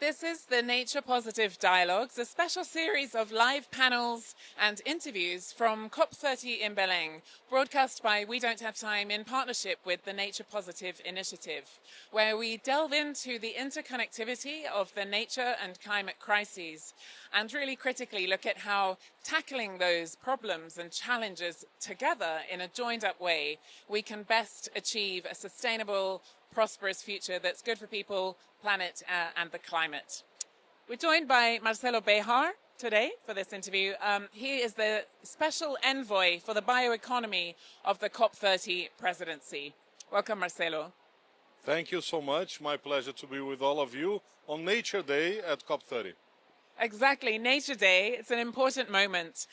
This is the Nature Positive Dialogues, a special series of live panels and interviews from COP30 in Belém, broadcast by We Don't Have Time in partnership with the Nature Positive Initiative, where we delve into the interconnectivity of the nature and climate crises and really critically look at how tackling those problems and challenges together in a joined-up way, we can best achieve a sustainable, prosperous future that's good for people, planet and the climate. We're joined by Marcelo Behar today for this interview. He is the special envoy for the bioeconomy of the COP30 presidency. Welcome, Marcelo. Thank you so much. My pleasure to be with all of you on Nature Day at COP30. Exactly, Nature Day. It's an important moment.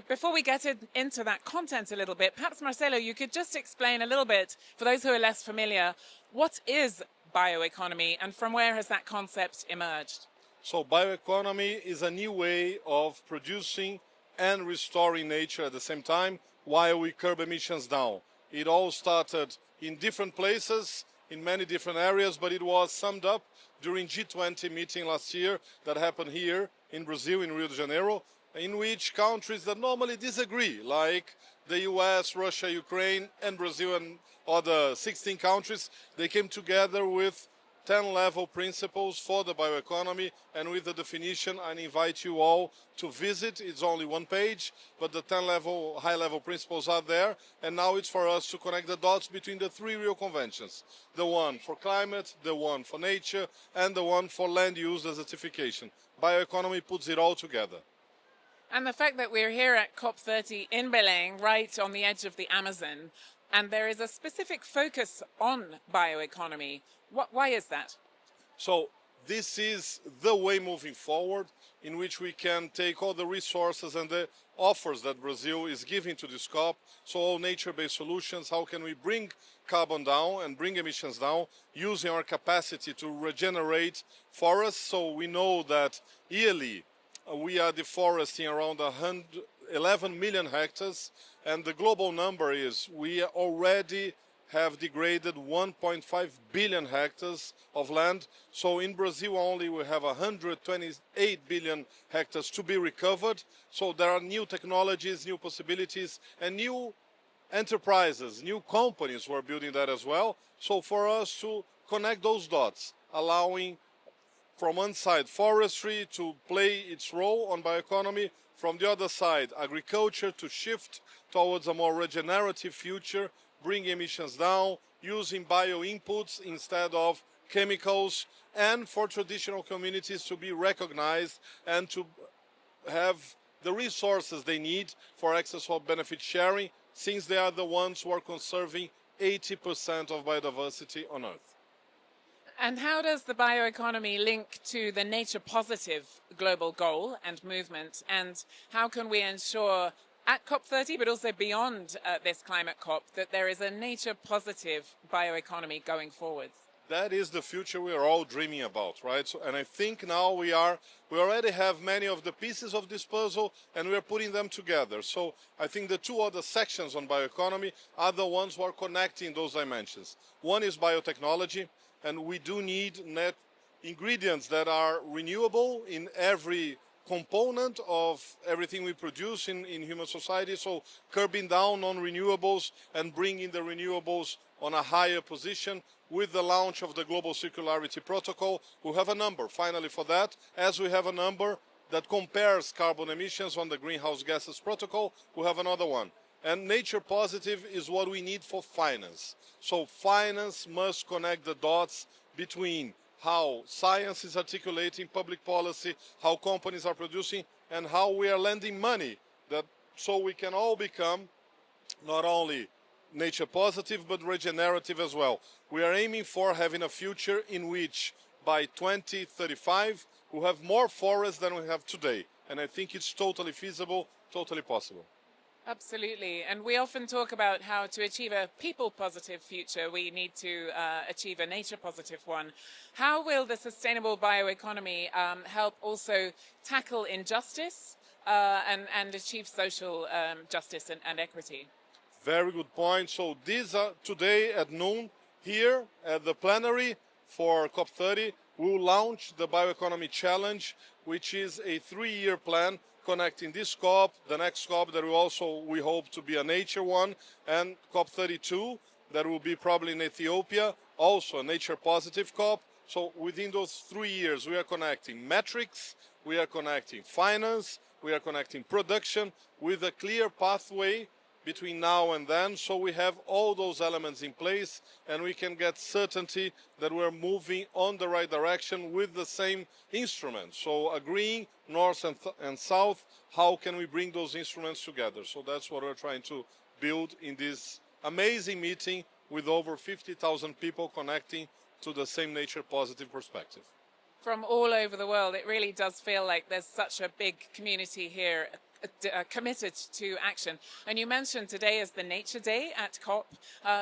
Before we get into that content a little bit, perhaps, Marcelo, you could just explain a little bit, for those who are less familiar, what is bioeconomy and from where has that concept emerged? So bioeconomy is a new way of producing and restoring nature at the same time while we curb emissions down. It all started in different places, in many different areas, but it was summed up during G20 meeting last year that happened here in Brazil, in Rio de Janeiro, in which countries that normally disagree, like the US, Russia, Ukraine, and Brazil and other 16 countries, they came together with 10 level principles for the bioeconomy, and with the definition I invite you all to visit. It's only one page, but the 10 level high level principles are there, and now it's for us to connect the dots between the three Rio conventions: the one for climate, the one for nature, and the one for land use desertification. Bioeconomy puts it all together. And the fact that we're here at COP30 in Belém, right on the edge of the Amazon, and there is a specific focus on bioeconomy. Why is that? So this is the way moving forward, in which we can take all the resources and the offers that Brazil is giving to this COP. So all nature-based solutions, how can we bring carbon down and bring emissions down using our capacity to regenerate forests. So we know that yearly we are deforesting around 11 million hectares, and the global number is we already have degraded 1.5 billion hectares of land. So in Brazil only we have 128 billion hectares to be recovered. So there are new technologies, new possibilities, and new enterprises, new companies who are building that as well. So for us to connect those dots, allowing from one side forestry to play its role on bioeconomy, from the other side agriculture to shift towards a more regenerative future, bring emissions down, using bio inputs instead of chemicals, and for traditional communities to be recognized and to have the resources they need for access for benefit sharing, since they are the ones who are conserving 80% of biodiversity on Earth. And how does the bioeconomy link to the nature positive global goal and movement? And how can we ensure at COP30, but also beyond this climate COP, that there is a nature positive bioeconomy going forward? That is the future we are all dreaming about, right? So, and I think now we already have many of the pieces of this puzzle, and we are putting them together. So I think the two other sections on bioeconomy are the ones who are connecting those dimensions. One is biotechnology, and we do need net ingredients that are renewable in every component of everything we produce in human society. So curbing down on renewables and bringing the renewables on a higher position with the launch of the Global Circularity Protocol. We have a number finally for that, as we have a number that compares carbon emissions on the Greenhouse Gases Protocol. We have another one. And nature positive is what we need for finance. So finance must connect the dots between how science is articulating public policy, how companies are producing, and how we are lending money, so we can all become not only nature positive but regenerative as well. We are aiming for having a future in which by 2035 we'll have more forests than we have today. And I think it's totally feasible, totally possible. Absolutely. And we often talk about how to achieve a people-positive future, we need to achieve a nature-positive one. How will the sustainable bioeconomy help also tackle injustice and achieve social justice and equity? Very good point. So these are today at noon here at the plenary for COP30. we will launch the Bioeconomy Challenge, which is a 3-year plan connecting this COP, the next COP that we hope to be a nature one, and COP32 that will be probably in Ethiopia, also a nature positive COP. So within those 3 years, we are connecting metrics, we are connecting finance, we are connecting production with a clear pathway between now and then, so we have all those elements in place and we can get certainty that we're moving on the right direction with the same instruments. So agreeing north and south, how can we bring those instruments together? So that's what we're trying to build in this amazing meeting with over 50,000 people connecting to the same nature positive perspective. From all over the world, it really does feel like there's such a big community here committed to action. And you mentioned today is the Nature Day at COP.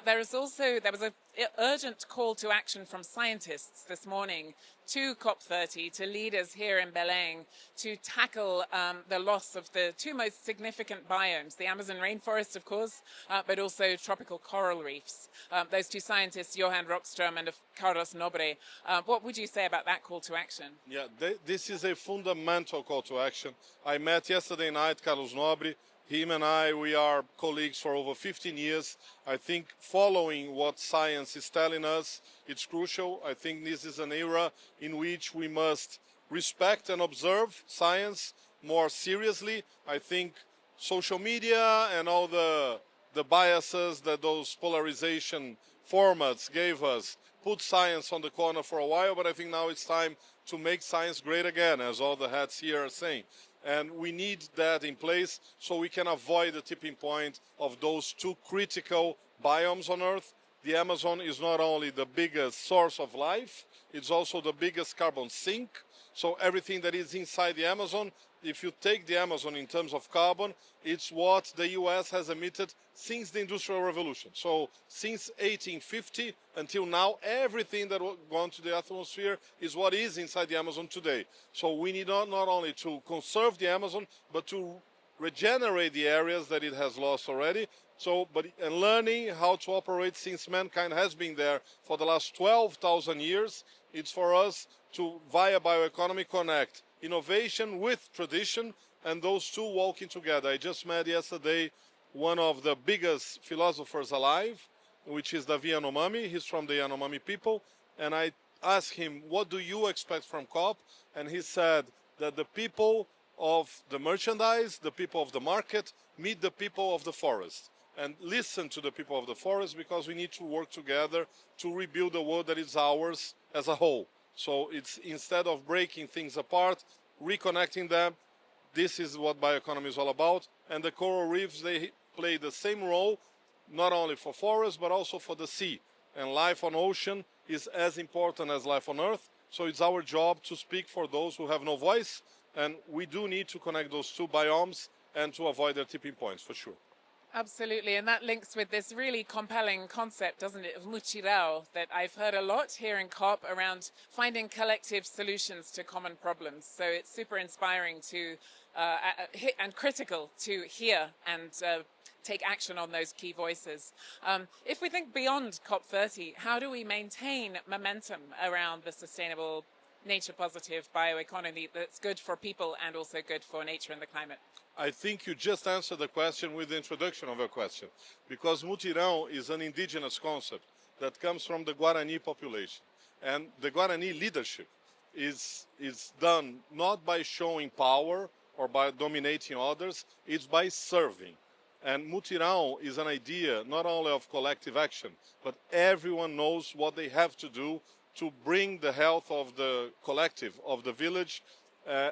There was an urgent call to action from scientists this morning to COP30, to leaders here in Belém, to tackle the loss of the two most significant biomes, the Amazon rainforest, of course, but also tropical coral reefs. Those two scientists, Johan Rockström and Carlos Nobre, what would you say about that call to action? Yeah, this is a fundamental call to action. I met yesterday night Carlos Nobre. Him and I, we are colleagues for over 15 years. I think following what science is telling us, it's crucial. I think this is an era in which we must respect and observe science more seriously. I think social media and all the biases that those polarization formats gave us put science on the corner for a while, but I think now it's time to make science great again, as all the hats here are saying. And we need that in place so we can avoid the tipping point of those two critical biomes on Earth. The Amazon is not only the biggest source of life, it's also the biggest carbon sink. So everything that is inside the Amazon, if you take the Amazon in terms of carbon, it's what the US has emitted since the Industrial Revolution. So since 1850 until now, everything that gone to the atmosphere is what is inside the Amazon today. So we need not only to conserve the Amazon, but to regenerate the areas that it has lost already. And learning how to operate, since mankind has been there for the last 12,000 years, it's for us to, via bioeconomy, connect innovation with tradition, and those two walking together. I just met yesterday one of the biggest philosophers alive, which is Davi Yanomami. He's from the Yanomami people. And I asked him, what do you expect from COP? And he said that the people of the merchandise, the people of the market, meet the people of the forest. And listen to the people of the forest, because we need to work together to rebuild the world that is ours as a whole. So it's, instead of breaking things apart, reconnecting them. This is what bioeconomy is all about. And the coral reefs, they play the same role, not only for forests, but also for the sea. And life on ocean is as important as life on Earth. So it's our job to speak for those who have no voice. And we do need to connect those two biomes and to avoid their tipping points, for sure. Absolutely, and that links with this really compelling concept, doesn't it, of mutirão, that I've heard a lot here in COP around finding collective solutions to common problems. So it's super inspiring to and critical to hear and take action on those key voices. If we think beyond COP30, how do we maintain momentum around the sustainable, nature-positive bioeconomy that's good for people and also good for nature and the climate? I think you just answered the question with the introduction of your question, because mutirão is an indigenous concept that comes from the Guarani population. And the Guarani leadership is done not by showing power or by dominating others, it's by serving. And mutirão is an idea not only of collective action, but everyone knows what they have to do to bring the health of the collective, of the village,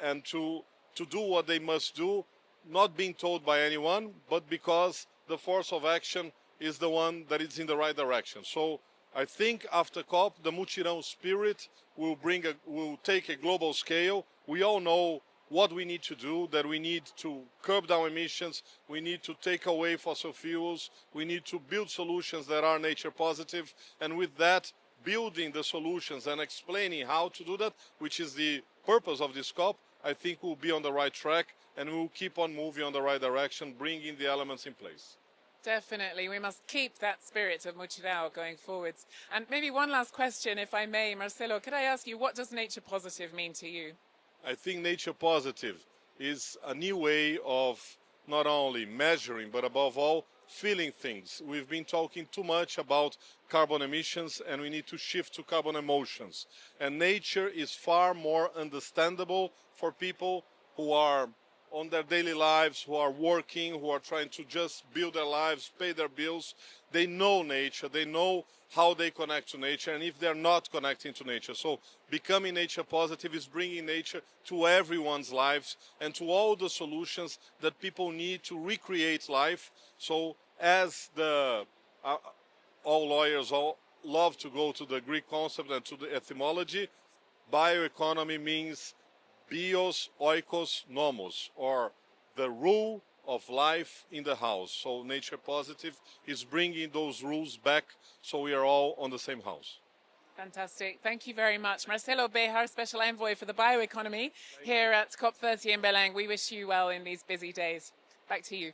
and to do what they must do, not being told by anyone, but because the force of action is the one that is in the right direction. So I think after COP, the mutirão spirit will take a global scale. We all know what we need to do, that we need to curb down emissions, we need to take away fossil fuels, we need to build solutions that are nature positive, and with that, building the solutions and explaining how to do that, which is the purpose of this COP, I think we'll be on the right track and we'll keep on moving on the right direction, bringing the elements in place. Definitely. We must keep that spirit of Mutirao going forwards. And maybe one last question, if I may, Marcelo, could I ask you, what does nature positive mean to you? I think nature positive is a new way of not only measuring, but above all, feeling things. We've been talking too much about carbon emissions and we need to shift to carbon emotions. And nature is far more understandable for people who are on their daily lives, who are working, who are trying to just build their lives, pay their bills. They know nature, they know how they connect to nature, and if they're not connecting to nature. So becoming nature positive is bringing nature to everyone's lives and to all the solutions that people need to recreate life. So as all lawyers all love to go to the Greek concept and to the etymology, bioeconomy means bios, oikos, nomos, or the rule of life in the house. So nature positive is bringing those rules back so we are all on the same house. Fantastic. Thank you very much. Marcelo Behar, Special Envoy for the Bioeconomy here at COP30 in Belém. We wish you well in these busy days. Back to you.